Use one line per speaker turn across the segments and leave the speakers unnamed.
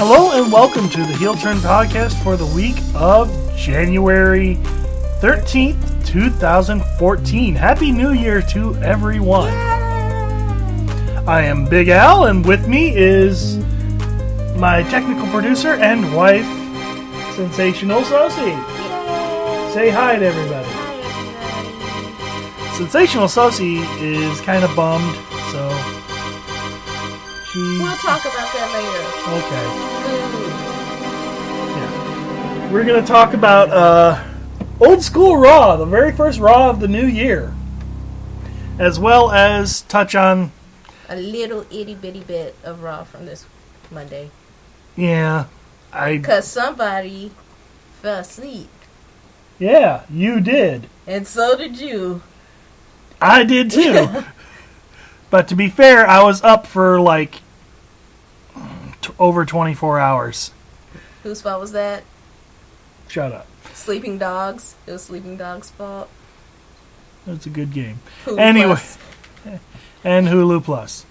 Hello and welcome to the Heel Turn Podcast for the week of January 13th, 2014. Happy New Year to everyone. I am Big Al, and with me is my technical producer and wife, Sensational Sosie. Say hi to everybody. Sensational Sosie is kind of bummed, so
we'll talk about that
later. Okay. Yeah. We're going to talk about Old School Raw, the very first Raw of the new year, as well as touch on
a little itty bitty bit of Raw from this Monday.
Yeah.
Because somebody fell asleep.
Yeah, you did.
And so did you.
I did too. But to be fair, I was up for like over 24 hours.
Whose fault was that?
Shut up.
Sleeping Dogs. It was Sleeping Dogs' fault.
That's a good game.
Hulu
anyway,
Plus.
And Hulu Plus.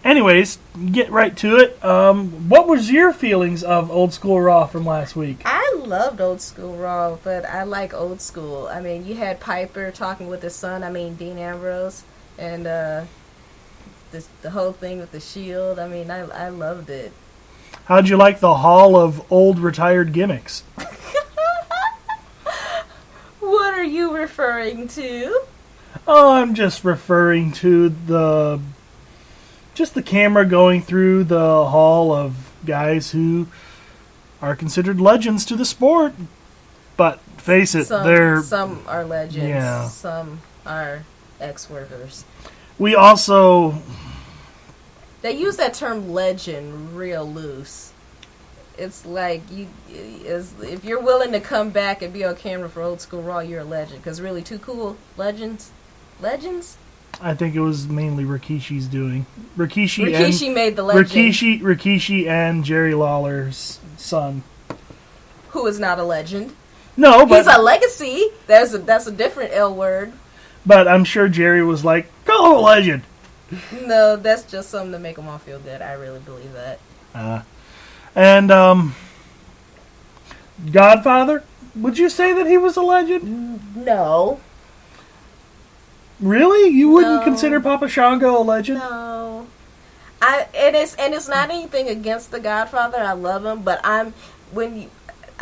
Anyways, get right to it. What was your feelings of Old School Raw from last week?
I loved Old School Raw, but I like old school. I mean, you had Piper talking with his son, Dean Ambrose, and the whole thing with the Shield. I mean, I loved it.
How'd you like the Hall of Old Retired Gimmicks?
What are you referring to?
Oh, I'm just referring to the camera going through the hall of guys who are considered legends to the sport. But face it,
some are legends.
Yeah.
Some are ex-workers.
We also...
They use that term legend real loose. It's like if you're willing to come back and be on camera for Old School Raw, you're a legend. Because really, too cool legends.
I think it was mainly Rikishi's doing.
Rikishi made the legend.
Rikishi and Jerry Lawler's son.
Who is not a legend.
No, but...
He's a legacy. That's a different L word.
But I'm sure Jerry was like, call him a legend.
No, that's just something to make them all feel good. I really believe that.
And Godfather, would you say that he was a legend?
No.
Really? You wouldn't consider Papa Shango a legend?
No. And it's not anything against the Godfather. I love him, but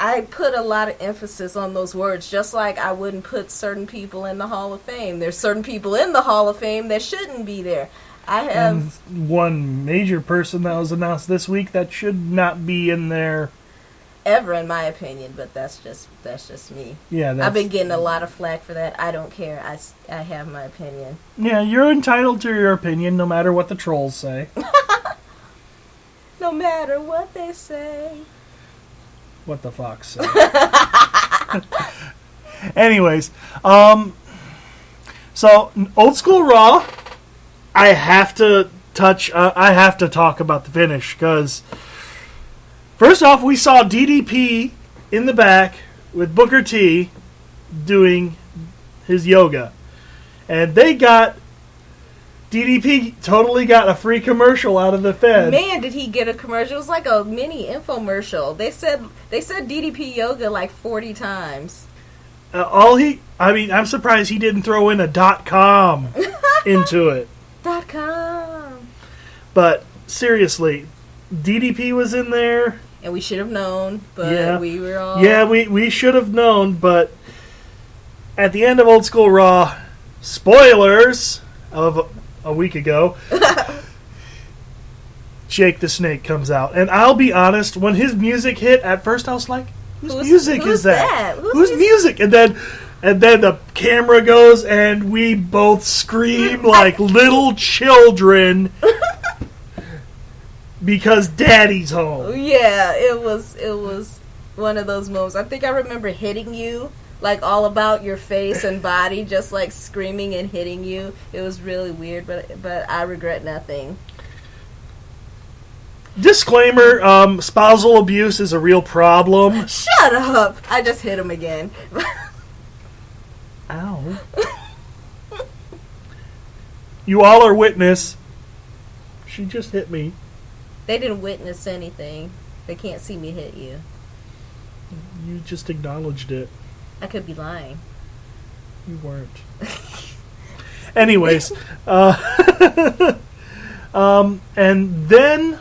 I put a lot of emphasis on those words, just like I wouldn't put certain people in the Hall of Fame. There's certain people in the Hall of Fame that shouldn't be there.
And one major person that was announced this week that should not be in there
ever, in my opinion, but that's just me.
Yeah,
I've been getting a lot of flack for that. I don't care. I have my opinion.
Yeah, you're entitled to your opinion, no matter what the trolls say.
No matter what they say.
What the fox say. Anyways, so Old School Raw, I have to talk about the finish, because first off, we saw DDP in the back with Booker T doing his yoga. And DDP totally got a free commercial out of the Fed.
Man, did he get a commercial. It was like a mini infomercial. They said DDP yoga like 40 times.
I'm surprised he didn't throw in a .com into it.
.com.
But seriously, DDP was in there.
And we should have known, but we were all...
Yeah, we should have known, but at the end of Old School Raw, spoilers of a week ago, Jake the Snake comes out. And I'll be honest, when his music hit, at first I was like, whose music is that? Whose music? And then the camera goes and we both scream like little children because Daddy's home.
Yeah, it was one of those moments. I think I remember hitting you, like all about your face and body, just like screaming and hitting you. It was really weird, but I regret nothing.
Disclaimer, spousal abuse is a real problem.
Shut up! I just hit him again.
Ow. You all are witness. She just hit me.
They didn't witness anything. They can't see me hit you.
You just acknowledged it.
I could be lying.
You weren't. Anyways, and then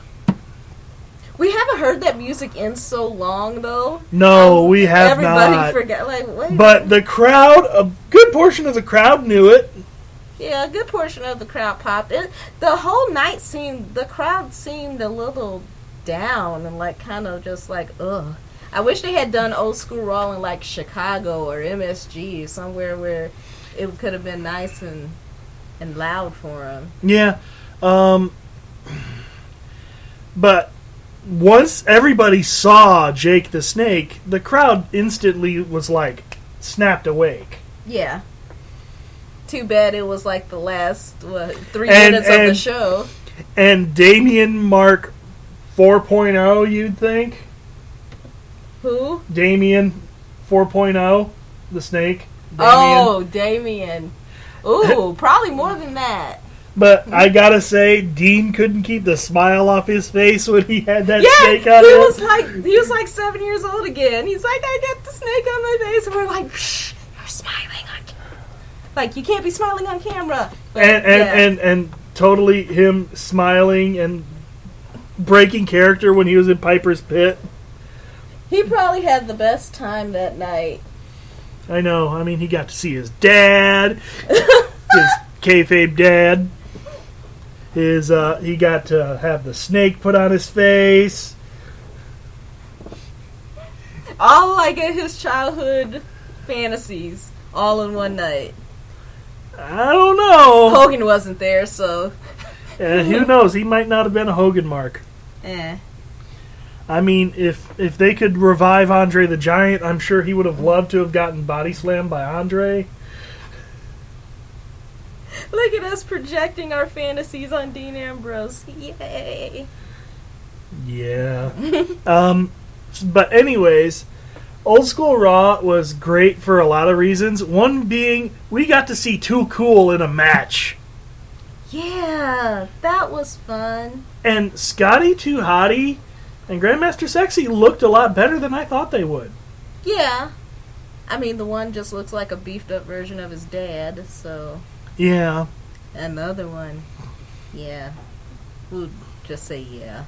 we haven't heard that music in so long, though.
No, we have
everybody
not.
Forget. Like, wait.
But the crowd, a good portion of the crowd knew it.
Yeah, a good portion of the crowd popped. The whole night the crowd seemed a little down and like kind of just like, ugh. I wish they had done Old School Raw in like Chicago or MSG, somewhere where it could have been nice and loud for them.
Yeah. But once everybody saw Jake the Snake, the crowd instantly was like snapped awake.
Yeah. Too bad it was like the last 3 minutes of the show.
And Damien Mark 4.0, you'd think?
Who?
Damien 4.0, the Snake. Damien.
Oh, Damien. Ooh, probably more than that.
But I gotta say, Dean couldn't keep the smile off his face when he had that snake on
him. He was like 7 years old again. He's like, I get the snake on my face, and we're like, psh, you're smiling on camera. Like, you can't be smiling on camera. But,
and totally him smiling and breaking character when he was in Piper's Pit.
He probably had the best time that night.
I know. I mean, he got to see his dad, his kayfabe dad. He got to have the snake put on his face.
All like his childhood fantasies, all in one night.
I don't know.
Hogan wasn't there, so.
Who knows? He might not have been a Hogan mark. I mean, if they could revive Andre the Giant, I'm sure he would have loved to have gotten body slammed by Andre.
Look at us projecting our fantasies on Dean Ambrose. Yay.
Yeah. But anyways, Old School Raw was great for a lot of reasons. One being, we got to see Too Cool in a match.
Yeah, that was fun.
And Scotty 2 Hottie and Grandmaster Sexy looked a lot better than I thought they would.
Yeah. I mean, the one just looks like a beefed up version of his dad, so.
Yeah.
And the other one, yeah. We'll just say yeah.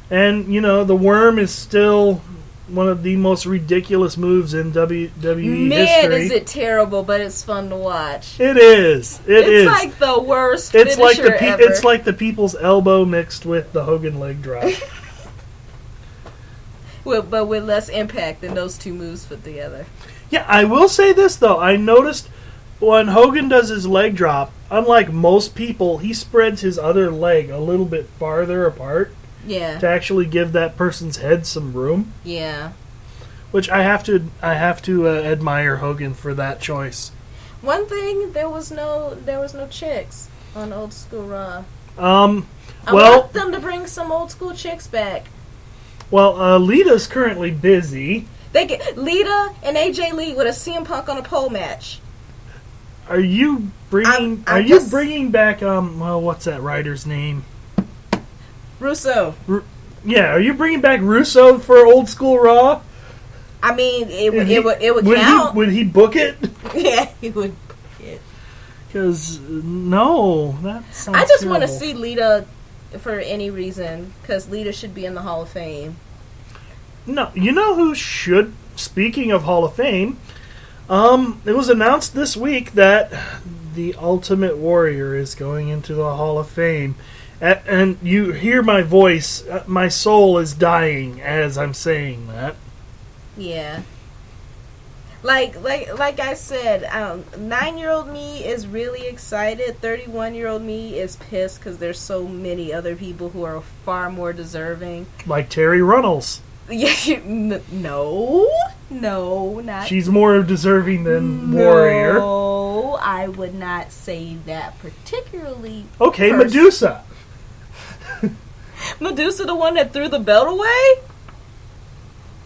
And, you know, the worm is still one of the most ridiculous moves in WWE history.
Man, is it terrible, but it's fun to watch.
It is. It's
like the worst
it's like
ever.
It's like the people's elbow mixed with the Hogan leg drop.
But with less impact than those two moves put together.
Yeah, I will say this, though. I noticed when Hogan does his leg drop, unlike most people, he spreads his other leg a little bit farther apart.
Yeah.
To actually give that person's head some room.
Yeah.
Which I have to admire Hogan for that choice.
One thing, there was no chicks on Old School Raw.
I
want them to bring some old school chicks back.
Well, Lita's currently busy.
They get Lita and AJ Lee with a CM Punk on a pole match.
Are you bringing? Are you bringing back? What's that writer's name?
Russo.
Are you bringing back Russo for Old School Raw?
I mean, it would count.
Would he book it?
Yeah, he would book it.
Because no, that sounds.
I just want to see Lita for any reason, because Lita should be in the Hall of Fame.
No, you know who should? Speaking of Hall of Fame, it was announced this week that the Ultimate Warrior is going into the Hall of Fame. And you hear my voice, my soul is dying as I'm saying that.
Yeah. Like I said, 9-year-old me is really excited. 31-year-old me is pissed because there's so many other people who are far more deserving.
Like Terry Runnels.
Yeah, no, not.
She's more deserving than Warrior.
No, I would not say that particularly.
Okay, Medusa.
Medusa, the one that threw the belt away?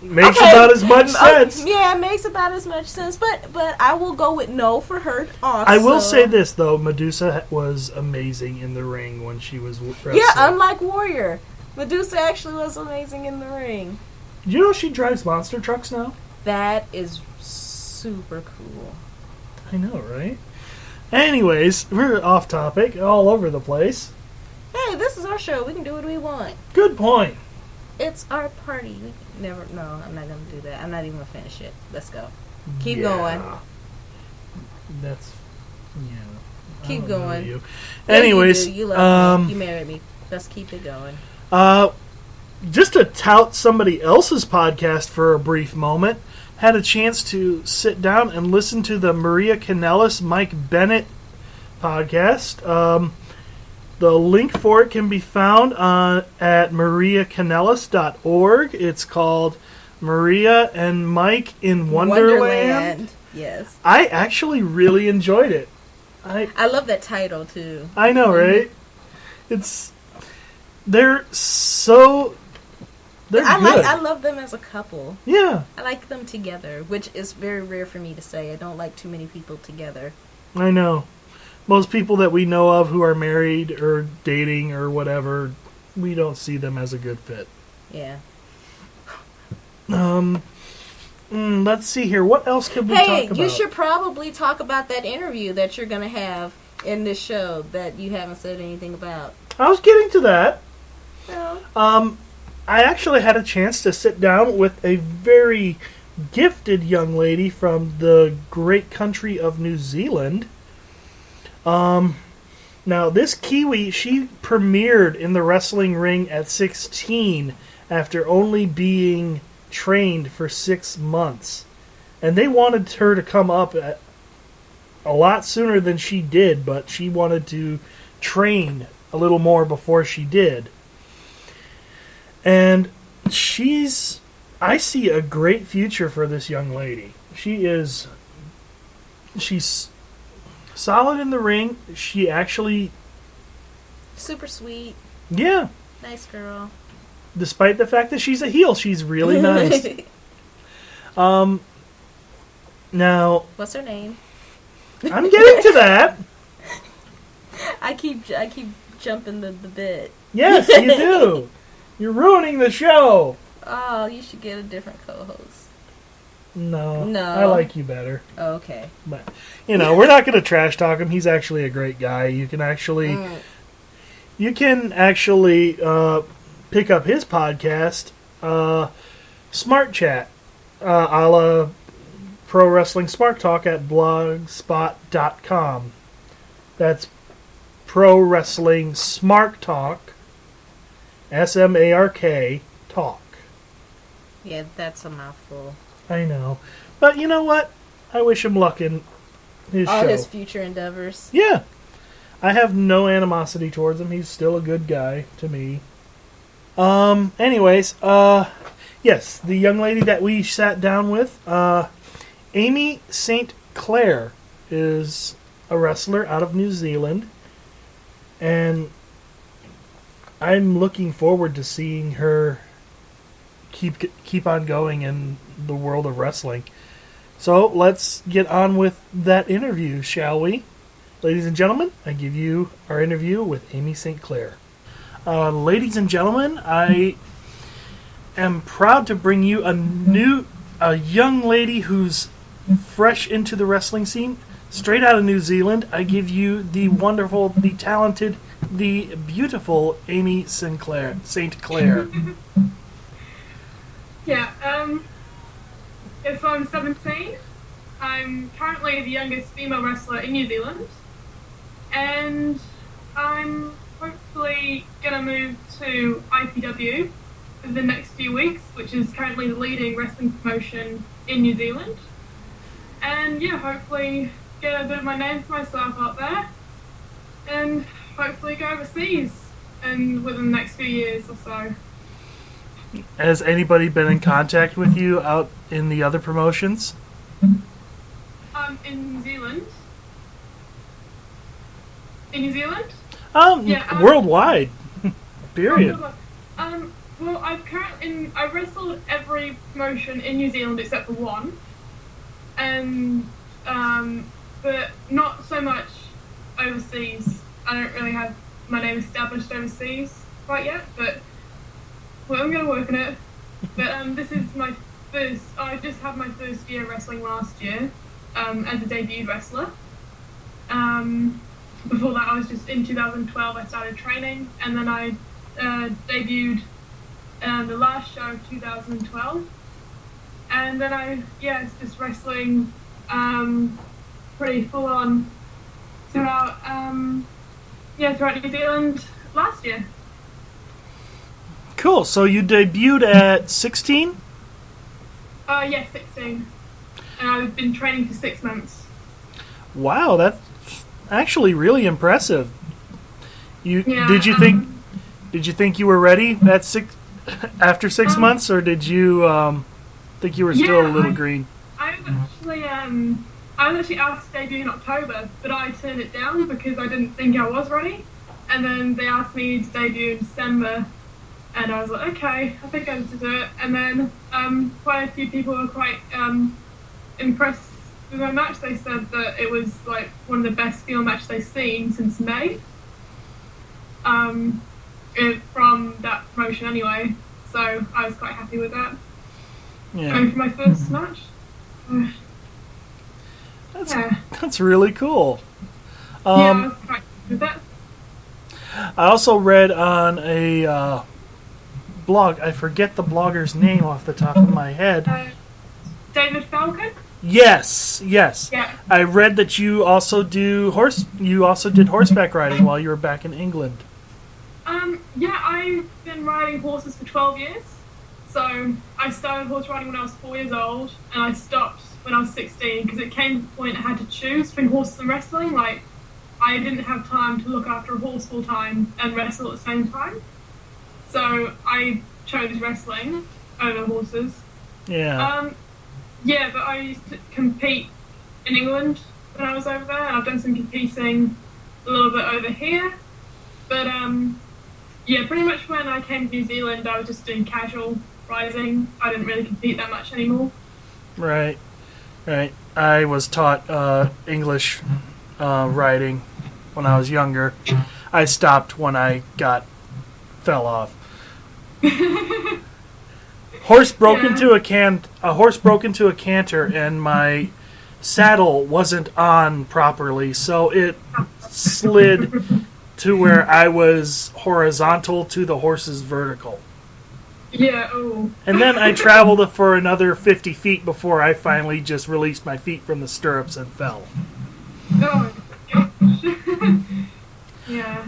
Makes about as much sense.
Yeah, it makes about as much sense. But I will go with no for her also.
I will say this, though. Medusa was amazing in the ring when she was wrestling.
Yeah, unlike Warrior. Medusa actually was amazing in the ring.
You know she drives monster trucks now?
That is super cool.
I know, right? Anyways, we're off topic, all over the place.
Hey, this is our show. We can do what we want.
Good point.
It's our party. No, I'm not going to do that. I'm not even going to finish it. Let's go. Keep going.
That's,
Keep going.
You.
Yeah,
Anyways,
you love me. You married me. Let's keep it going.
Just to tout somebody else's podcast for a brief moment, had a chance to sit down and listen to the Maria Kanellis, Mike Bennett podcast. The link for it can be found at mariakanellis.org. It's called Maria and Mike in Wonderland.
Yes.
I actually really enjoyed it.
I love that title, too.
I know, right? They're good.
I love them as a couple.
Yeah.
I like them together, which is very rare for me to say. I don't like too many people together.
I know. Most people that we know of who are married or dating or whatever, we don't see them as a good fit.
Yeah.
Let's see here. What else could we talk about?
Hey, you should probably talk about that interview that you're going to have in this show that you haven't said anything about.
I was getting to that.
No.
I actually had a chance to sit down with a very gifted young lady from the great country of New Zealand. Now, this Kiwi, she premiered in the wrestling ring at 16 after only being trained for 6 months. And they wanted her to come up a lot sooner than she did, but she wanted to train a little more before she did. And I see a great future for this young lady. She's solid in the ring. She actually...
Super sweet.
Yeah.
Nice girl.
Despite the fact that she's a heel, she's really nice. Now...
What's her name?
I'm getting to that.
I keep jumping the bit.
Yes, you do. You're ruining the show.
Oh, you should get a different co-host.
No.
No.
I like you better.
Oh, okay.
But, we're not going to trash talk him. He's actually a great guy. You can actually pick up his podcast, Smart Chat, a la Pro Wrestling Smart Talk at blogspot.com. That's Pro Wrestling Smart Talk, SMARK Talk.
Yeah, that's a mouthful.
I know. But you know what? I wish him luck in his show.
All his future endeavors.
Yeah. I have no animosity towards him. He's still a good guy to me. Anyways, yes, the young lady that we sat down with, Amy Sinclair, is a wrestler out of New Zealand. And I'm looking forward to seeing her keep on going in the world of wrestling. So let's get on with that interview, shall we? Ladies and gentlemen, I give you our interview with Amy Sinclair. Ladies and gentlemen, I am proud to bring you a young lady who's fresh into the wrestling scene, straight out of New Zealand. I give you the wonderful, the talented, the beautiful Amy Sinclair. St. Clair.
Yeah, so I'm 17. I'm currently the youngest female wrestler in New Zealand. And I'm hopefully going to move to IPW in the next few weeks, which is currently the leading wrestling promotion in New Zealand. And yeah, hopefully get a bit of my name for myself out there. And hopefully go overseas within the next few years or so.
Has anybody been in contact with you out in the other promotions?
In New Zealand. In New Zealand?
Worldwide. Period.
Well, I wrestled every promotion in New Zealand except for one. And, but not so much overseas. I don't really have my name established overseas quite yet, but well, I'm gonna work on it. But this is my first. I just had my first year wrestling last year, as a debut wrestler. Before that, I was just in 2012. I started training, and then I debuted the last show of 2012, and then it's just wrestling pretty full on throughout throughout New Zealand last year.
Cool. So you debuted at 16?
Yes, 16. And I've been training for 6 months.
Wow, that's actually really impressive. Did you think you were ready at after 6 months, or did you think you were still a little green?
I was actually asked to debut in October, but I turned it down because I didn't think I was ready. And then they asked me to debut in December, and I was like, okay, I think I need to do it. And then quite a few people were quite impressed with my match. They said that it was like one of the best female matches they've seen since May. From that promotion anyway, so I was quite happy with that.
Yeah.
Going for my first match.
That's really cool.
I was quite happy with that.
I also read on a blog, I forget the blogger's name off the top of my head.
David Falcon?
Yes.
Yeah.
I read that you also did horseback riding while you were back in England.
I've been riding horses for 12 years. So I started horse riding when I was 4 years old, and I stopped when I was 16 because it came to the point I had to choose between horses and wrestling. Like, I didn't have time to look after a horse full time and wrestle at the same time. So I chose wrestling over horses.
Yeah.
But I used to compete in England when I was over there, and I've done some competing a little bit over here. But pretty much when I came to New Zealand, I was just doing casual riding. I didn't really compete that much anymore.
Right. I was taught English riding when I was younger. I stopped when I fell off. Horse broke into a canter, and my saddle wasn't on properly, so it slid to where I was horizontal to the horse's vertical.
Yeah, oh.
And then I traveled for another 50 feet before I finally just released my feet from the stirrups and fell.
Oh, gosh. Yeah.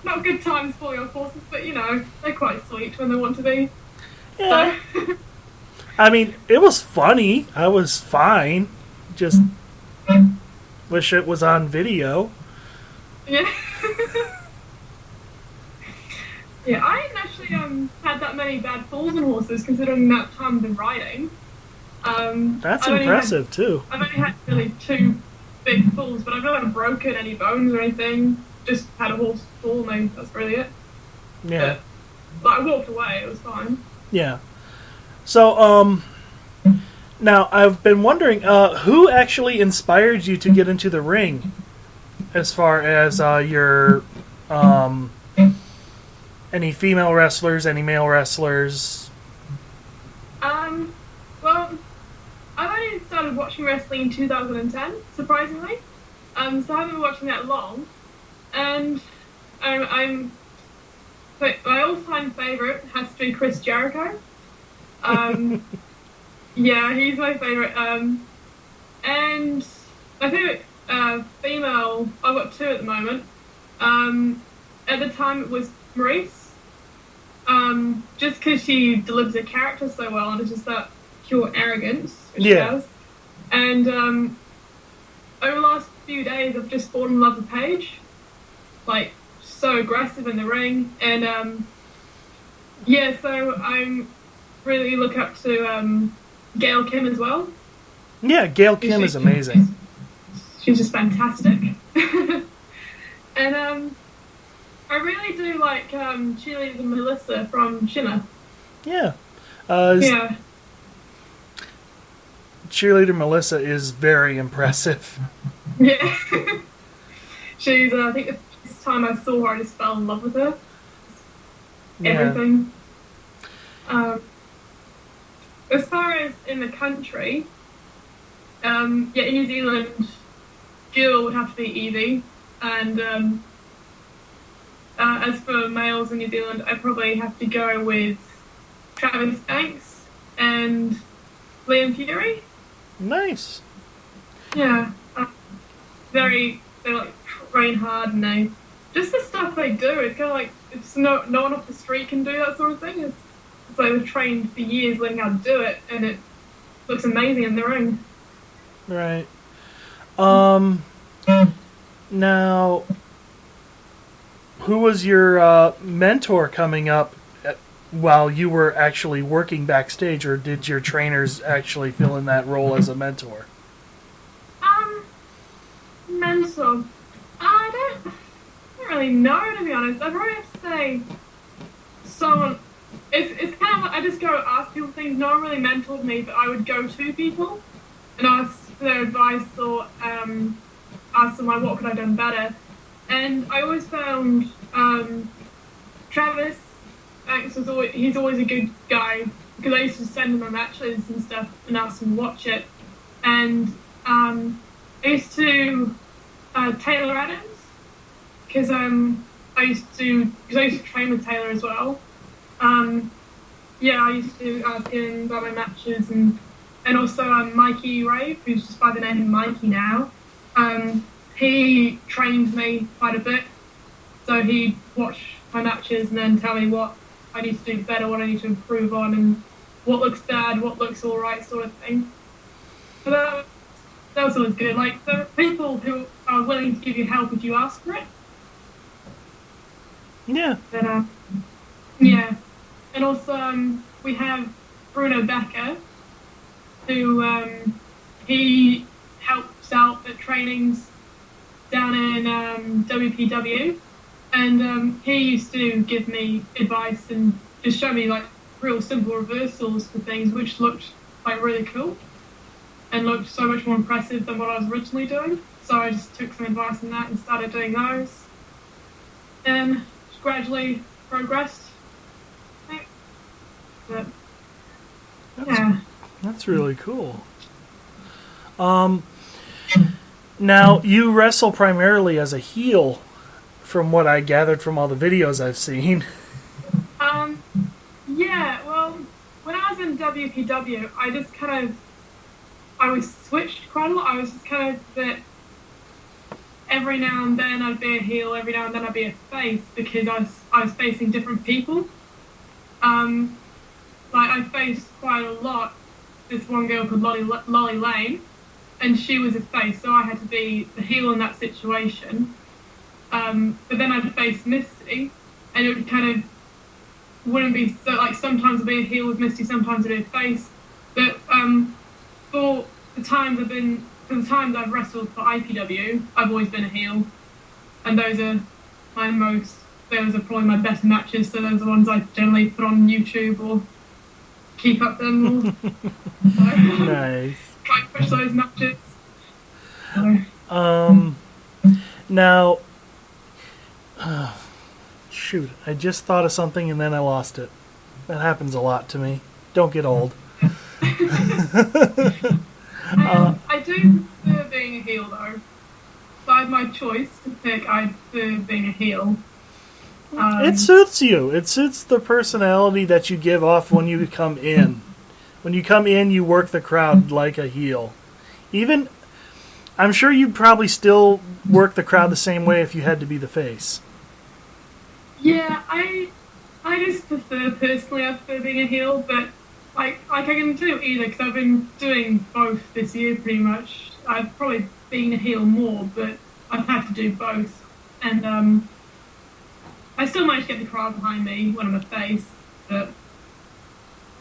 Not good times for your horses, but, they're quite sweet when they want to be.
Yeah.
So.
I mean, it was funny. I was fine. Just wish it was on video.
Yeah. Yeah, I hadn't actually had that many bad falls on horses, considering that time I've been riding.
That's impressive, too.
I've only had really 2 big falls, but I've never broken any bones or anything. Just had a horse fall, and that's really it.
Yeah.
But I walked away, it was fine.
Yeah. So, now, I've been wondering, who actually inspired you to get into the ring? As far as your, any female wrestlers, any male wrestlers?
Well, I've only started watching wrestling in 2010, surprisingly. So I haven't been watching that long. And my all-time favourite has to be Chris Jericho. Yeah, he's my favourite. And my favourite female, I've got 2 at the moment. At the time it was Maurice. Just because she delivers her character so well, and it's just that pure arrogance, which she does. And over the last few days, I've just fallen in love with Paige. Like, so aggressive in the ring, and so I'm really look up to Gail Kim as well.
Yeah, Gail Kim is amazing.
She's just fantastic. And I really do like cheerleader Melissa from Shimmer.
Yeah.
Yeah.
Cheerleader Melissa is very impressive.
Yeah. She's, I think the first time I saw her, I just fell in love with her. everything. As far as in the country, in New Zealand, Gil would have to be Evie, and as for males in New Zealand, I probably have to go with Travis Banks and Liam Fury.
Nice.
Yeah, they like train hard, and they just the stuff they do. It's kind of like it's no one off the street can do that sort of thing. It's like they've trained for years learning how to do it, and it looks amazing in the ring.
Right. Now, who was your mentor coming up while you were actually working backstage, or did your trainers actually fill in that role as a mentor?
Mentor. I don't really know, to be honest. I'd probably have to say someone. It's kind of like I just go ask people things. No one really mentored me, but I would go to people and ask for their advice or ask them like, what could I have done better? And I always found Travis Banks he's always a good guy, because I used to send him my matches and stuff and ask him to watch it. And I used to Taylor Adams, because I used to train with Taylor as well. I used to ask him about my matches, and also Mikey Rave, who's just by the name of Mikey now. He trained me quite a bit, so he'd watch my matches and then tell me what I need to do better, what I need to improve on, and what looks bad, what looks all right, sort of thing. So that was always good. Like, there are people who are willing to give you help if you ask for it.
Yeah.
But, yeah. And also, we have Bruno Becker, who he helps out at trainings down in WPW, and he used to give me advice and just show me like real simple reversals for things, which looked like really cool and looked so much more impressive than what I was originally doing. So I just took some advice on that and started doing those, and just gradually progressed. But, yeah.
That's really cool. Now, you wrestle primarily as a heel, from what I gathered from all the videos I've seen.
Yeah, well, when I was in WPW, I was switched quite a lot. I was just kind of that every now and then I'd be a heel, every now and then I'd be a face, because I was facing different people. Like, I faced quite a lot this one girl called Lolly Lane, and she was a face, so I had to be the heel in that situation. But then I'd face Misty, and it would kind of wouldn't be so, like, sometimes I'd be a heel with Misty, sometimes I'd be a face. But for the times I've wrestled for IPW, I've always been a heel, and those are probably my best matches, so those are the ones I generally put on YouTube or keep up them more.
Nice.
Try to push those matches.
Now, shoot, I just thought of something and then I lost it. That happens a lot to me. Don't get old.
I do prefer being a heel, though. If I had my choice to pick, I'd prefer being a heel.
It suits you. It suits the personality that you give off when you come in. When you come in, you work the crowd like a heel. Even, I'm sure you'd probably still work the crowd the same way if you had to be the face.
Yeah, I just personally, I prefer being a heel, but like I can do either, because I've been doing both this year pretty much. I've probably been a heel more, but I've had to do both. And I still manage to get the crowd behind me when I'm a face, but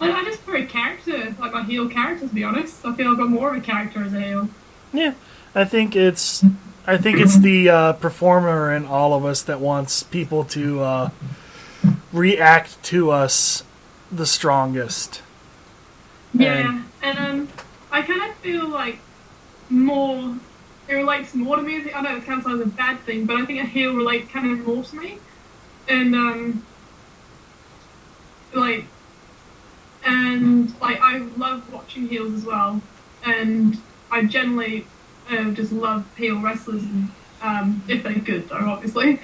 I just prefer a character, like my heel character, to be honest. I feel I've got more of a character as a heel.
Yeah, I think it's the performer in all of us that wants people to react to us the strongest.
Yeah, and I kind of feel like it relates more to me. I know it kind of sounds like a bad thing, but I think a heel relates kind of more to me. And like, and like I love watching heels as well, and I generally just love heel wrestlers, if they're good though, obviously.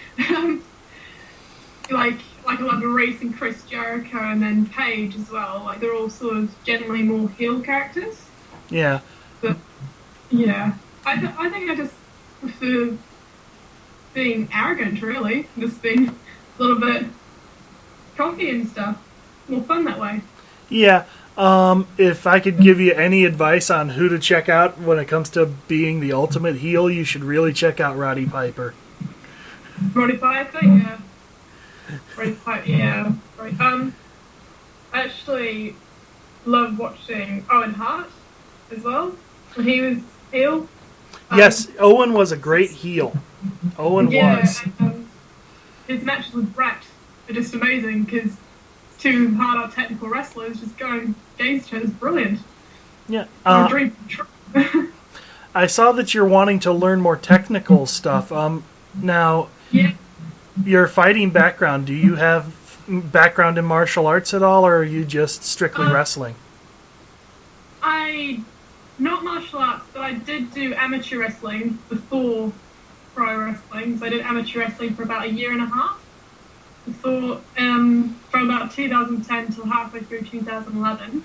like I love Maurice and Chris Jericho, and then Paige as well. Like they're all sort of generally more heel characters.
Yeah.
But yeah, I think I just prefer being arrogant, really, just being a little bit cocky and stuff. More fun that way.
Yeah. If I could give you any advice on who to check out when it comes to being the ultimate heel, you should really check out Roddy Piper.
Roddy Piper, yeah. Roddy Piper, yeah. Right. I actually love watching Owen Hart as well. When he was heel.
Yes, Owen was a great heel. Owen was.
His matches with Bret are just amazing because two hard technical wrestlers just going against each other is brilliant.
Yeah.
I
saw that you're wanting to learn more technical stuff. Now,
yeah.
Your fighting background, do you have background in martial arts at all, or are you just strictly wrestling?
Not martial arts, but I did do amateur wrestling before pro wrestling. So I did amateur wrestling for about a year and a half. Before, from about 2010 till halfway through 2011.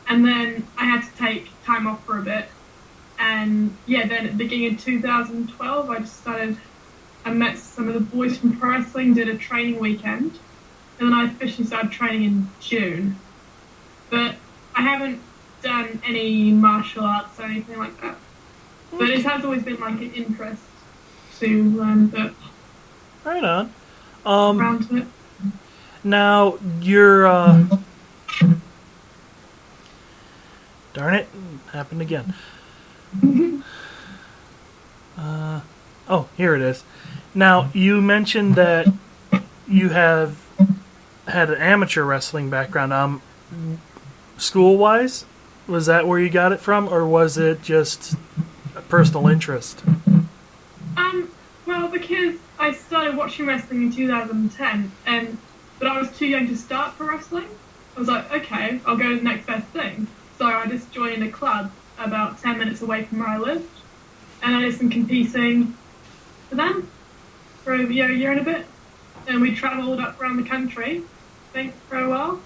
And then I had to take time off for a bit. And yeah, then at the beginning of 2012, I met some of the boys from pro wrestling, did a training weekend. And then I officially started training in June. But I haven't done any martial arts or anything like that. But it has always been like an interest to learn a bit.
Right on.
Around it.
Now, you're... darn it, happened again. Oh, here it is. Now, you mentioned that you have had an amateur wrestling background. School-wise, was that where you got it from, or was it just a personal interest?
Well, because I started watching wrestling in 2010, but I was too young to start for wrestling. I was like, okay, I'll go to the next best thing. So I just joined a club about 10 minutes away from where I lived, and I did some competing for them for a year and a bit. And we travelled up around the country, I think, for a while.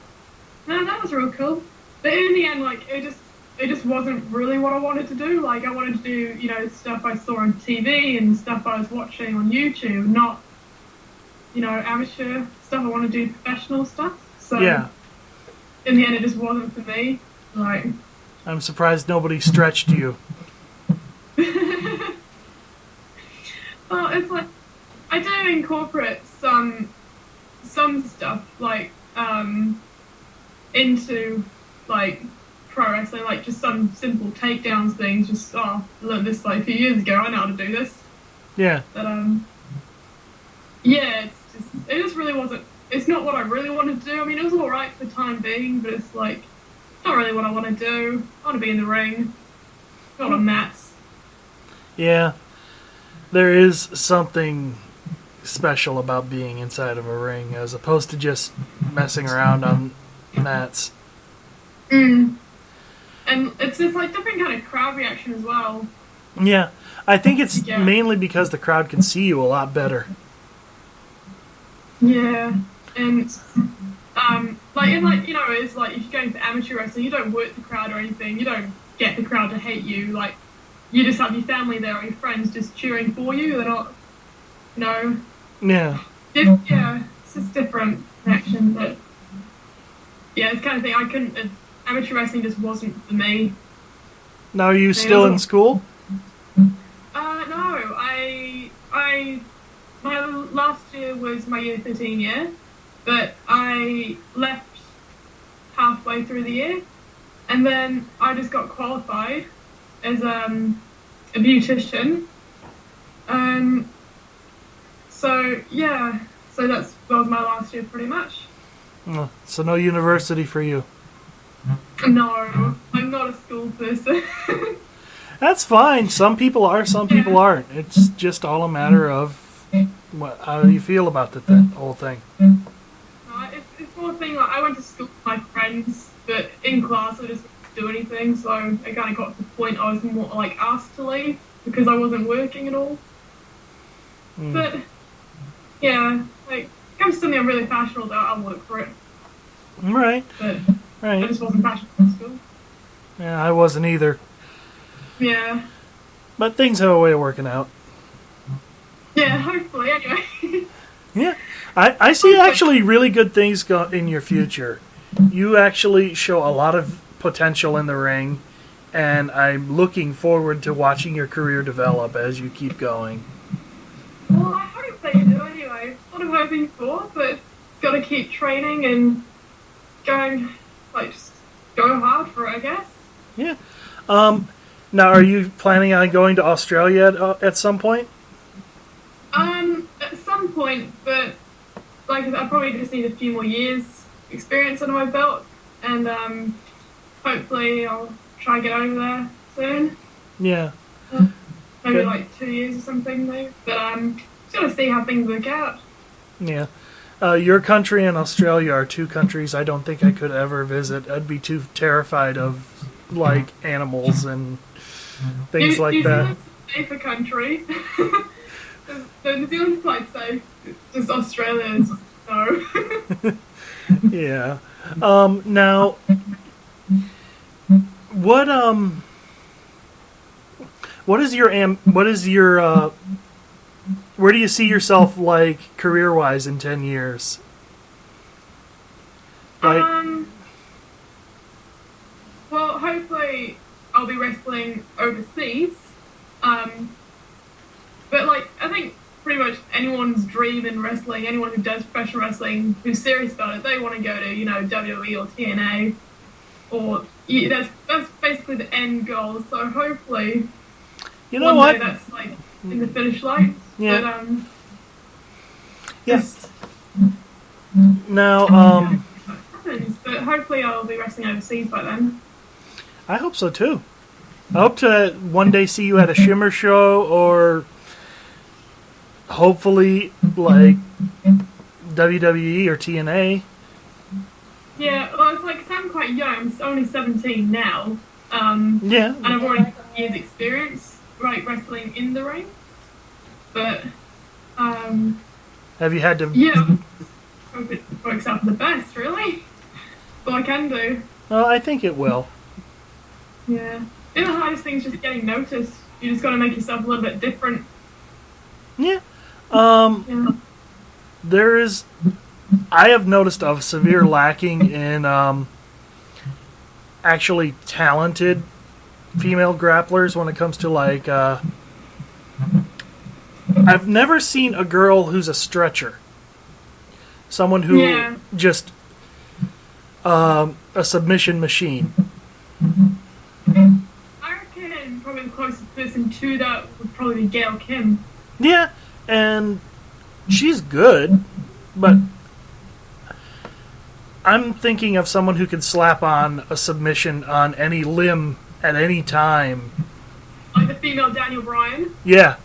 No, that was real cool. But in the end, like, it just wasn't really what I wanted to do. Like, I wanted to do, stuff I saw on TV and stuff I was watching on YouTube, not, amateur stuff. I want to do professional stuff. So,
yeah.
In the end, it just wasn't for me. Like,
I'm surprised nobody stretched you.
Well, it's like, I do incorporate some stuff, like, into, like, pro wrestling, like just some simple takedowns things. Just I learned this like a few years ago. I know how to do this.
Yeah.
But yeah, it just really wasn't. It's not what I really wanted to do. I mean, it was all right for the time being, but it's like not really what I want to do. I want to be in the ring, not on mats.
Yeah, there is something special about being inside of a ring as opposed to just messing around on mats.
And it's just like different kind of crowd reaction as well.
Yeah, I think it's mainly because the crowd can see you a lot better.
Yeah, and it's like if you're going for amateur wrestling, you don't work the crowd or anything. You don't get the crowd to hate you. Like, you just have your family there or your friends just cheering for you. They're not,
Yeah.
It's just different reaction, but yeah, it's kind of thing. I couldn't. Amateur wrestling just wasn't for me.
Now, are you still in school?
No, my last year was my year 13 year, but I left halfway through the year, and then I just got qualified as a beautician. So that was my last year pretty much.
Oh, so no university for you.
No, I'm not a school person.
That's fine. Some people are, some people aren't. It's just all a matter of how you feel about the whole thing.
It's more a thing like I went to friends, but in class I just didn't do anything, so I kind of got to the point I was more like asked to leave because I wasn't working at all. But yeah, like if it comes to something I'm really passionate about, I'll work for it.
Right.
But
Right.
I just wasn't passionate about school.
Yeah, I wasn't either.
Yeah.
But things have a way of working out.
Yeah, hopefully, anyway.
Yeah. I see actually really good things in your future. You actually show a lot of potential in the ring, and I'm looking forward to watching your career develop as you keep going.
Well, I hope they do anyway. It's what I'm hoping for, but it's got to keep training and going, like, just go hard for it, I guess.
Yeah. Now, are you planning on going to Australia at some point?
At some point, but like I probably just need a few more years experience under my belt, and hopefully I'll try and get over there soon.
Yeah.
Maybe
Good.
like 2 years or something, maybe. But just gotta see how things work out.
Yeah. Your country and Australia are two countries I don't think I could ever visit. I'd be too terrified of, like, animals and things like
New
that.
Zealand's a safer country. So New Zealand's quite safe. Just Australia's no.
Yeah. Now, what is your where do you see yourself, like, career-wise in 10 years? Like,
Well, hopefully I'll be wrestling overseas. But like I think pretty much anyone's dream in wrestling, anyone who does professional wrestling, who's serious about it, they want to go to, WWE or TNA, or that's basically the end goal. So hopefully,
you know
one
what?
day that's like in the finish line.
Yeah.
But,
Yes. Now,
but hopefully I'll be wrestling overseas by then.
I hope so too. I hope to one day see you at a Shimmer show, or hopefully, like, WWE or TNA.
Yeah, well, it's like 'cause I'm quite young. I'm only 17 now.
Yeah.
And I've already got years experience, like, wrestling in the ring. But,
Have you had to?
yeah, hope it works out for the best, really. That's all I can do.
Well, I think it will.
Yeah. The hardest thing is just getting noticed. You just got to make yourself a little bit different.
Yeah.
Yeah.
There is. I have noticed a severe lacking in actually talented female grapplers when it comes to, like, I've never seen a girl who's a stretcher. Someone who just a submission machine.
I reckon probably the closest person to that would probably be Gail Kim.
Yeah, and she's good, but I'm thinking of someone who can slap on a submission on any limb at any time.
Like the female Daniel Bryan.
Yeah.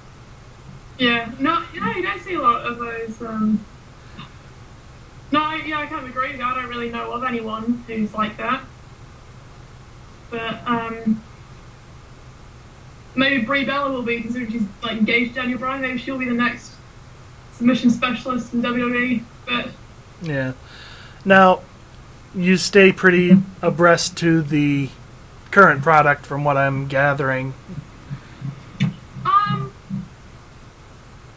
Yeah. No, you don't see a lot of those. No, I kind of agree with you. I don't really know of anyone who's like that. But, maybe Brie Bella will be, considering she's, like, engaged to Daniel Bryan. Maybe she'll be the next submission specialist in WWE. But
Yeah. Now, you stay pretty abreast to the current product from what I'm gathering.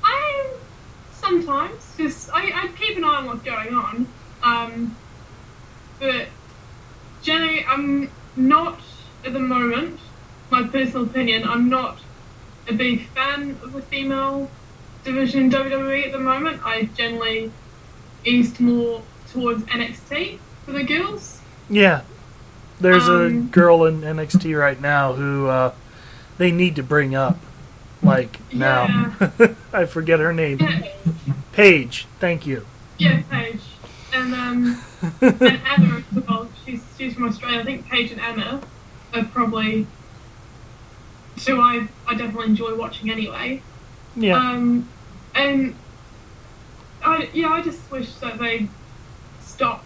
I sometimes just I keep an eye on what's going on. But generally, I'm not at the moment. My personal opinion, I'm not a big fan of the female division in WWE at the moment. I generally east more towards NXT for the girls.
Yeah. There's a girl in NXT right now who they need to bring up. Like, now. I forget her name.
Yeah.
Paige. Thank you.
Yeah, Paige. And and Emma as well. She's from Australia. I think Paige and Emma are probably two I definitely enjoy watching anyway.
Yeah.
And I just wish that they stop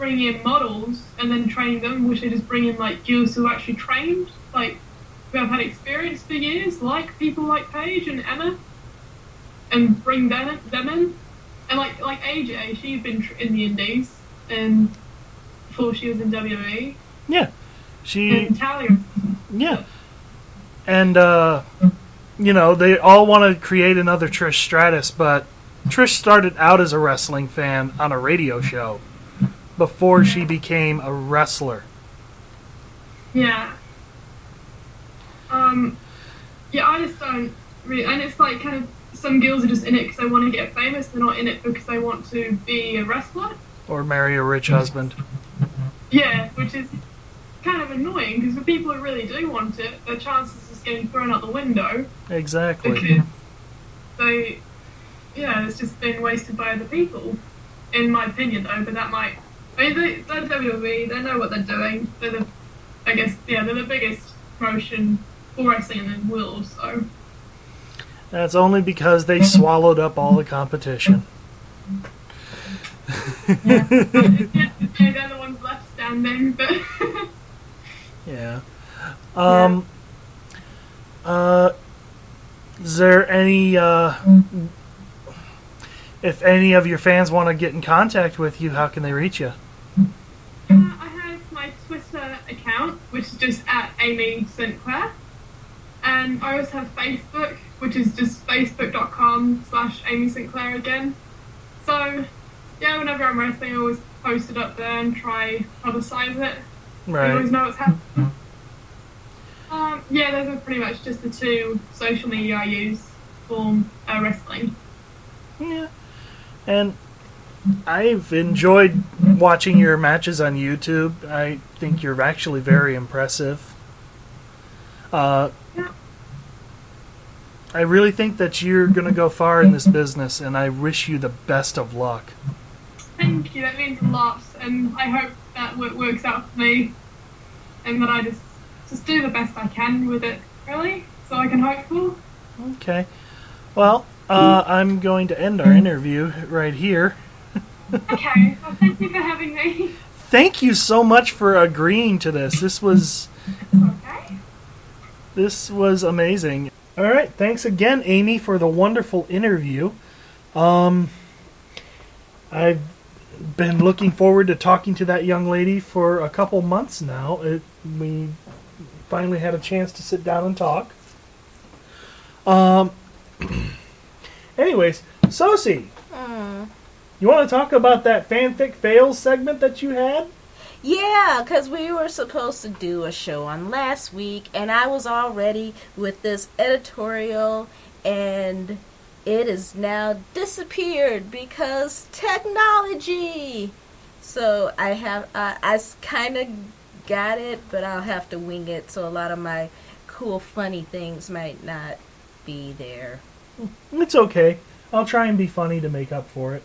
bringing in models and then training them, which they just bring in like girls who are actually trained, like who have had experience for years, like people like Paige and Emma, and bring them in. And like AJ, she's been in the Indies and before she was in WWE.
Yeah,
And Talia.
Yeah, and you know, they all want to create another Trish Stratus, but Trish started out as a wrestling fan on a radio show before she became a wrestler.
Yeah. Yeah, I just don't really, and it's like kind of some girls are just in it because they want to get famous. They're not in it because they want to be a wrestler
Or marry a rich husband.
Yeah, which is kind of annoying because the people who really do want it, their chances of getting thrown out the window.
Exactly.
Because it's just been wasted by other people, in my opinion, though. But that might, they're WWE, they know what they're doing. They're the biggest promotion for wrestling in the world, so.
That's only because they swallowed up all the competition.
Yeah, they're the ones left standing, but.
Yeah. Is there any, if any of your fans want to get in contact with you, how can they reach you?
I have my Twitter account, which is just at Amy Sinclair. And I also have Facebook, which is just facebook.com/Amy Sinclair again. So, yeah, whenever I'm wrestling, I always post it up there and try publicize it.
Right.
I always know what's happening. Those are pretty much just the two social media I use for wrestling.
Yeah. And I've enjoyed watching your matches on YouTube. I think you're actually very impressive.
Yeah.
I really think that you're going to go far in this business, and I wish you the best of luck.
Thank you, that means a lot, and I hope that works out for me, and that I just do the best I can with it, really, so I can hope for.
Okay. Well, I'm going to end our interview right here.
Okay, well, thank you for having me.
Thank you so much for agreeing to this. This was
Okay.
This was amazing. All right, thanks again, Amy, for the wonderful interview. I've been looking forward to talking to that young lady for a couple months now. We finally had a chance to sit down and talk. Anyways, Sosie, you want to talk about that Fan Fic Fail segment that you had?
Yeah, because we were supposed to do a show on last week, and I was all ready with this editorial, and it has now disappeared because technology. So I kind of got it, but I'll have to wing it, so a lot of my cool, funny things might not be there.
It's okay. I'll try and be funny to make up for it.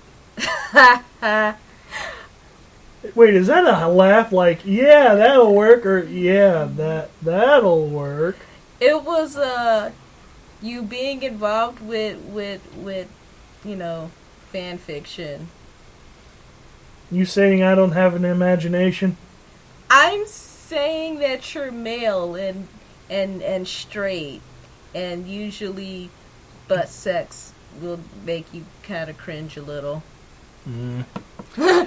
Wait, is that a laugh like, yeah, that'll work, or yeah, that'll work?
It was you being involved with fan fiction.
You saying I don't have an imagination?
I'm saying that you're male and straight, and usually butt sex will make you kind of cringe a little. What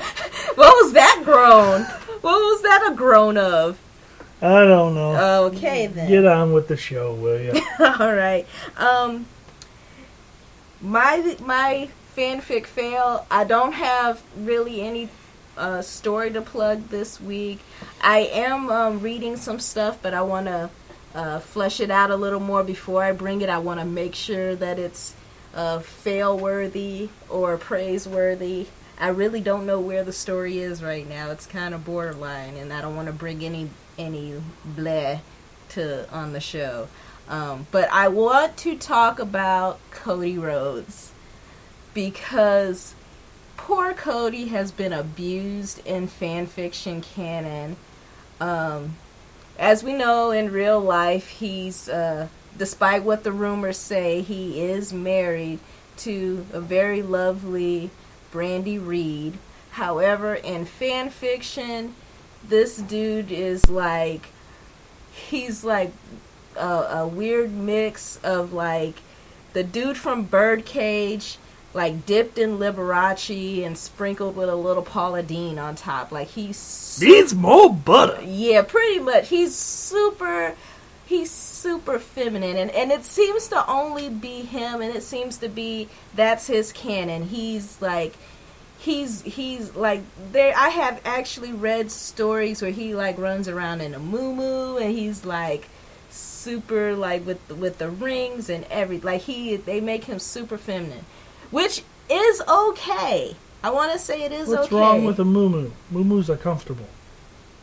was that groan? What was that a groan of?
I don't know.
Okay, then.
Get on with the show, will you?
All right. My fanfic fail. I don't have really any story to plug this week. I am reading some stuff, but I want to flesh it out a little more before I bring it. I want to make sure that it's fail-worthy or praiseworthy. I really don't know where the story is right now. It's kind of borderline, and I don't want to bring any bleh on the show. But I want to talk about Cody Rhodes, because poor Cody has been abused in fanfiction canon. As we know, in real life, he's, despite what the rumors say, he is married to a very lovely Brandy Reed. However, in fan fiction, this dude is like, he's like a weird mix of like the dude from Birdcage, like dipped in Liberace and sprinkled with a little Paula Deen on top. Like
needs more butter.
Yeah, pretty much. He's super feminine, and it seems to only be him, and it seems to be that's his canon. He's like there. I have actually read stories where he like runs around in a muumuu, and he's like super like with the rings and they make him super feminine, which is okay. I want to say it is
What's
okay.
What's wrong with a muumuu? Muumuus are comfortable.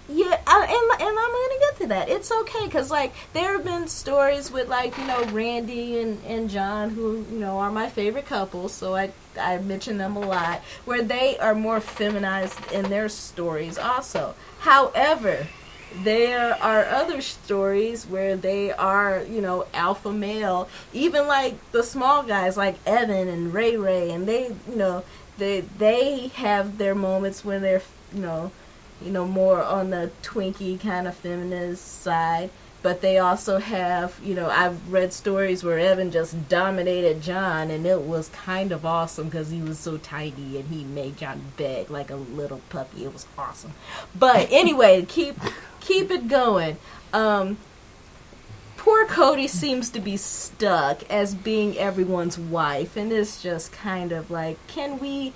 Yeah, and I'm gonna get to that. It's okay, because like there have been stories with like, you know, Randy and John, who, you know, are my favorite couple, so I mention them a lot, where they are more feminized in their stories also. However, there are other stories where they are, you know, alpha male, even like the small guys like Evan and Ray, and they, you know, they have their moments when they're, you know, more on the twinkie kind of feminist side. But they also have, you know, I've read stories where Evan just dominated John, and it was kind of awesome because he was so tiny and he made John beg like a little puppy. It was awesome. But anyway, keep it going. Poor Cody seems to be stuck as being everyone's wife, and it's just kind of like, can we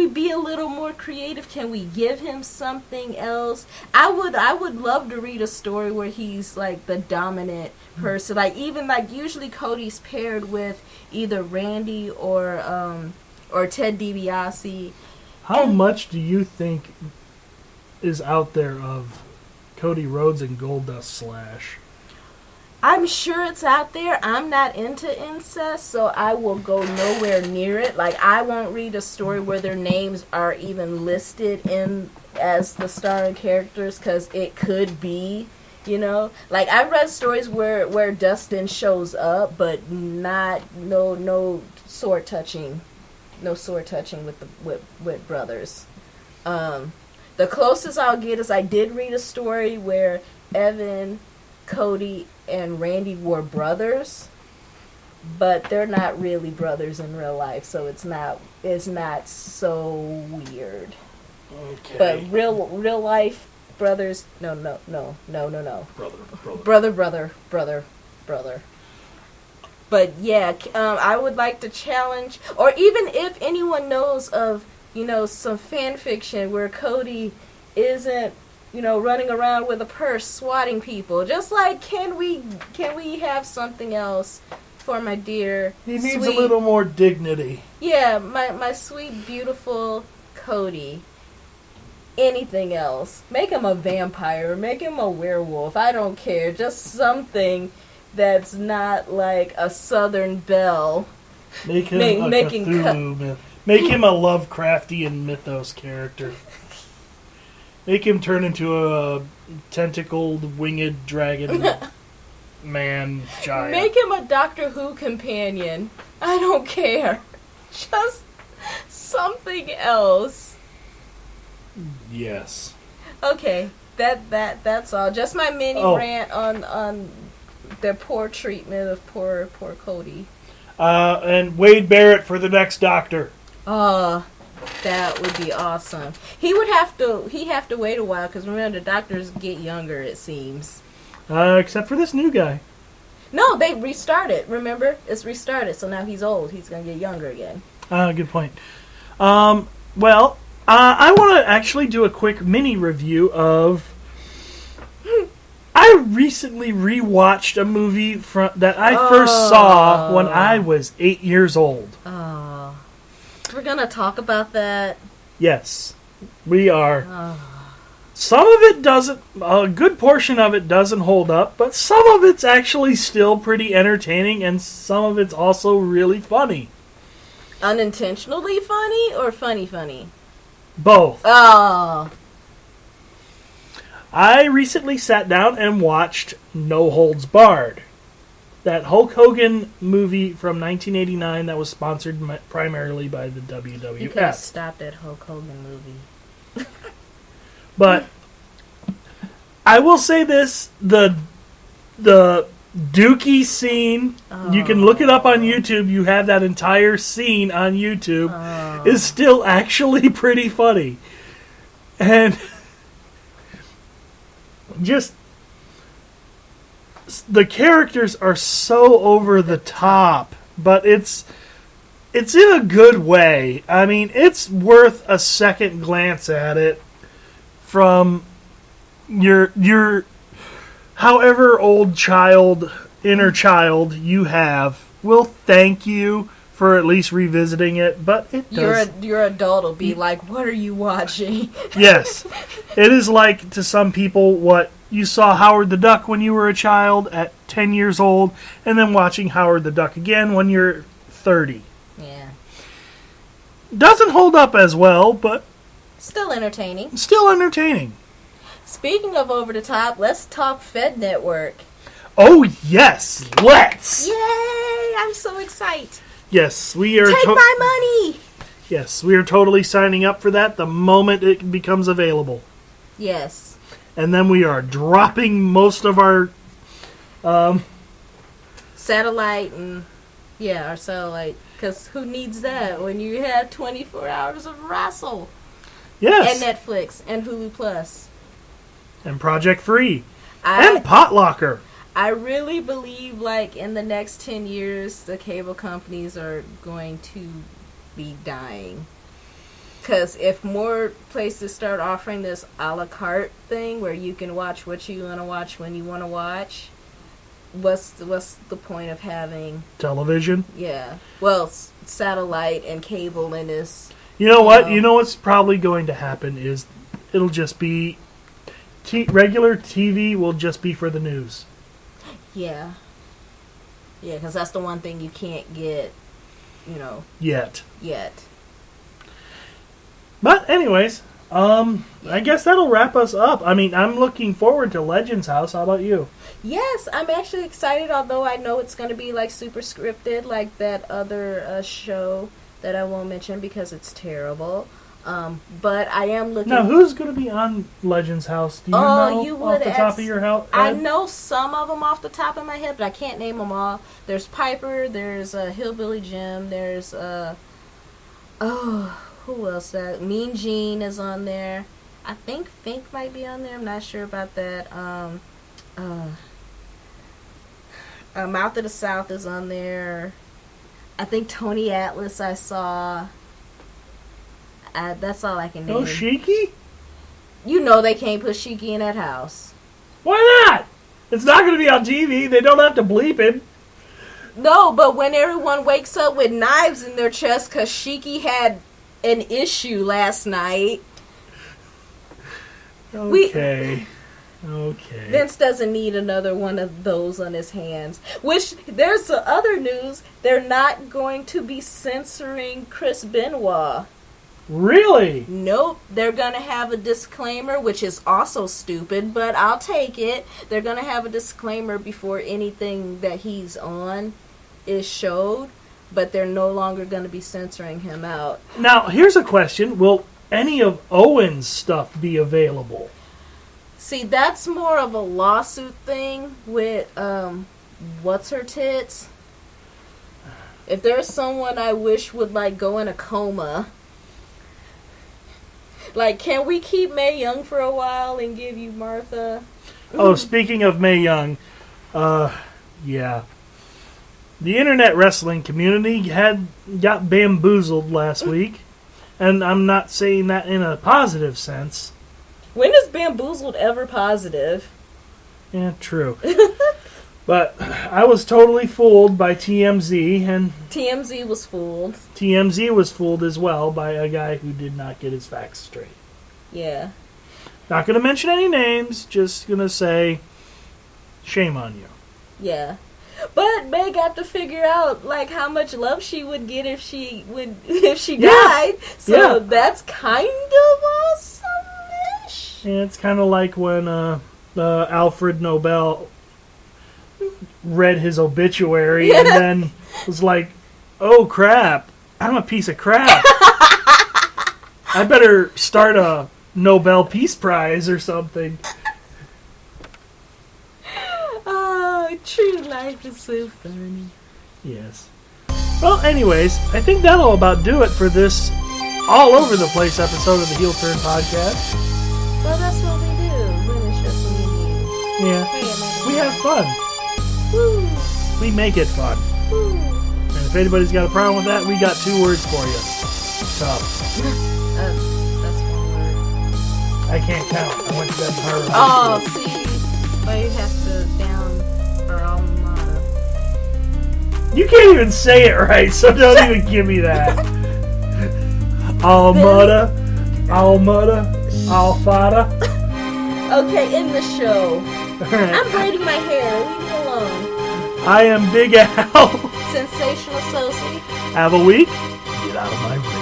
be a little more creative? Can we give him something else? I would love to read a story where he's like the dominant person. Like even like usually Cody's paired with either Randy or Ted DiBiase.
How much do you think is out there of Cody Rhodes and Goldust Slash?
I'm sure it's out there. I'm not into incest, so I will go nowhere near it. Like, I won't read a story where their names are even listed in as the starring characters, because it could be, you know. Like, I've read stories where Dustin shows up, but no sword touching with brothers. The closest I'll get is I did read a story where Evan, Cody, and Randy were brothers, but they're not really brothers in real life, so it's not so weird.
Okay.
But real life brothers, no. Brother. But yeah, I would like to challenge, or even if anyone knows of, you know, some fan fiction where Cody isn't, you know, running around with a purse swatting people. Just like, can we have something else for my dear,
he needs
sweet,
a little more dignity.
Yeah, my sweet, beautiful Cody. Anything else. Make him a vampire. Make him a werewolf. I don't care. Just something that's not like a Southern Belle.
Make him a Cthulhu myth. Make him a Lovecraftian mythos character. Make him turn into a tentacled, winged dragon man giant.
Make him a Doctor Who companion. I don't care. Just something else.
Yes.
Okay, that's all. Just my mini rant on the poor treatment of poor Cody.
And Wade Barrett for the next Doctor.
That would be awesome. He'd have to wait a while, because remember, the doctors get younger, it seems.
Except for this new guy.
No, they restarted. Remember, it's restarted. So now he's old. He's gonna get younger again.
Good point. Well, I want to actually do a quick mini review of. I recently rewatched a movie that I first saw when I was 8 years old.
We're gonna talk about that.
Yes, we are. Some of it doesn't, a good portion of it doesn't hold up, but some of it's actually still pretty entertaining, and some of it's also really funny.
Unintentionally funny or funny?
Both.
Oh.
I recently sat down and watched No Holds Barred. that Hulk Hogan movie from 1989 that was sponsored primarily by the WWF.
You could have stopped that Hulk Hogan movie.
But I will say this: the Dookie scene, you can look it up on YouTube. You have that entire scene on YouTube. Is still actually pretty funny, and just the characters are so over the top, but it's in a good way. I mean, it's worth a second glance at it from your however old inner child you have will thank you for at least revisiting it, but it does.
Your adult will be like, what are you watching?
Yes. It is like, to some people, what you saw Howard the Duck when you were a child at 10 years old, and then watching Howard the Duck again when you're 30.
Yeah.
Doesn't hold up as well, but
still entertaining.
Still entertaining.
Speaking of over the top, let's talk Fed Network.
Oh, yes. Let's.
Yay! I'm so excited.
Yes, we are.
Take my money!
Yes, we are totally signing up for that the moment it becomes available.
Yes.
And then we are dropping most of our
satellite and our satellite. Because who needs that when you have 24 hours of wrestle?
Yes.
And Netflix and Hulu Plus.
And Project Free. And Potlocker.
I really believe, like, in the next 10 years, the cable companies are going to be dying. Because if more places start offering this a la carte thing where you can watch what you want to watch when you want to watch, what's the point of having
television?
Yeah. Well, satellite and cable in this.
You know what? You know what's probably going to happen is it'll just be regular TV will just be for the news.
Yeah. Yeah, because that's the one thing you can't get,
Yet.
But
anyways, I guess that'll wrap us up. I mean, I'm looking forward to Legends House. How about you?
Yes, I'm actually excited, although I know it's going to be, like, super scripted, like that other show that I won't mention because it's terrible. But I am looking...
Now, who's going to be on Legends House? Do you know off the top of your head?
I know some of them off the top of my head, but I can't name them all. There's Piper, there's Hillbilly Jim, there's... who else? Mean Gene is on there. I think Fink might be on there. I'm not sure about that. Mouth of the South is on there. I think Tony Atlas I saw. That's all I can name.
No Sheiky?
You know they can't put Sheiky in that house.
Why not? It's not going to be on TV. They don't have to bleep it.
No, but when everyone wakes up with knives in their chest because Sheiky had an issue last night.
Okay.
Vince doesn't need another one of those on his hands. Which, there's the other news. They're not going to be censoring Chris Benoit.
Really?
Nope. They're going to have a disclaimer, which is also stupid, but I'll take it. They're going to have a disclaimer before anything that he's on is showed, but they're no longer going to be censoring him out.
Now, here's a question. Will any of Owen's stuff be available?
See, that's more of a lawsuit thing with, what's her tits? If there's someone I wish would, like, go in a coma... Like, can we keep Mae Young for a while and give you Martha?
Oh, speaking of Mae Young, yeah. The internet wrestling community got bamboozled last week, and I'm not saying that in a positive sense.
When is bamboozled ever positive?
Yeah, true. But I was totally fooled by TMZ, and...
TMZ was fooled.
TMZ was fooled as well by a guy who did not get his facts straight.
Yeah.
Not going to mention any names, just going to say, shame on you.
Yeah. But Mae got to figure out, like, how much love she would get if she died. So that's kind of awesome-ish.
Yeah, it's kind of like when Alfred Nobel read his obituary and then was like, oh crap, I'm a piece of crap. I better start a Nobel Peace Prize or something.
Oh, true life is so funny.
Yes. Well, anyways, I think that'll about do it for this all over the place episode of the Heel Turn Podcast.
Well, that's what we do when it's just me and you.
Yeah. We have fun.
Woo.
We make it fun.
Woo.
And if anybody's got a problem with that, we got 2 words for you. Tough.
That's one word.
I can't count. I went to bed in Harvard.
Oh, see? Well, you have to down our alma mater.
You can't even say it right, so don't even give me that. Almada, Alfada.
Okay, in the show.
Alright.
I'm braiding my hair. Leave me alone.
I am Big Al.
Sensational Sosie.
Have a week. Get out of my way.